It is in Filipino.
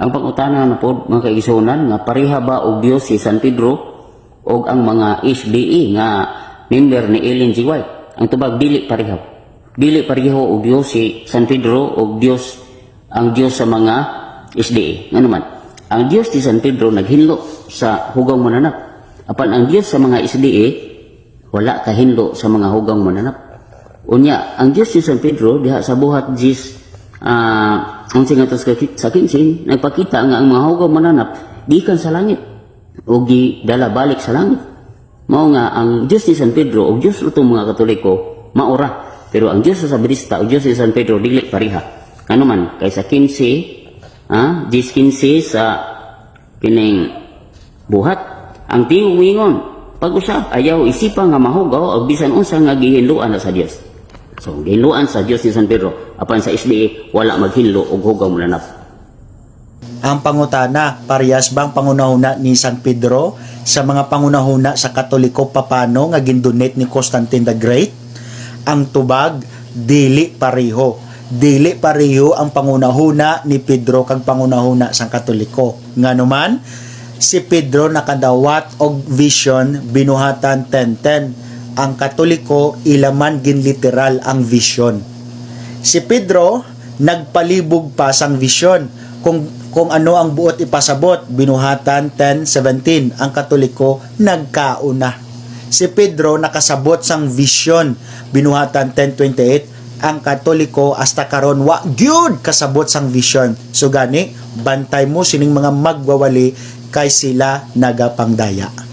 Ang pangutana na po mga kaigsunan nga pareha ba og Dios si San Pedro og ang mga SDA nga member ni Ellen G. White? Ang tubag dili pareha. Dili pareho og Dios si San Pedro og ang Dios sa mga SDA. Nga naman, ang Dios si San Pedro naghinlo sa hugang mananap. Apan ang Dios sa mga SDA wala kahinlo sa mga hugang mananap. Unya, ang Dios si San Pedro diha sa buhat Jis ang singatos sa 15 nagpakita nga ang mga hugang mananap gikan sa langit o gidala balik sa langit. Mao nga ang Dios ni San Pedro o Dios utong mga Katoliko maura, pero ang Dios sa Sabrista o Dios ni San Pedro dili pareha. Ano man kaysa 15 Jis 15 sa pining buhat ang tiwingon pag-usab ayaw isipa nga mahugaw og bisan unsa nga gihinluan na sa Dios. So, gihinluan sa Dios ni San Pedro, apan sa SDA, wala maghinlo o hugaw mananap. Ang pangutana, parehas bang pangunahuna ni San Pedro sa mga pangunahuna sa Katoliko papano nga gindonate ni Constantine the Great? Ang tubag, dili pareho. Dili pareho ang pangunahuna ni Pedro kag pangunahuna sa Katoliko. Nganuman, si Pedro nakadawat og vision binuhatan 10:10. Ang Katoliko ilaman gin literal ang vision. Si Pedro nagpalibog pa sang vision kung ano ang buot ipasabot binuhatan 10:17. Ang Katoliko nagkauna. Si Pedro nakasabot sang vision binuhatan 10:28. Ang Katoliko hasta karon wa gyud kasabot sang vision. So gani bantay mo sining mga magwawali kay sila nagapangdaya.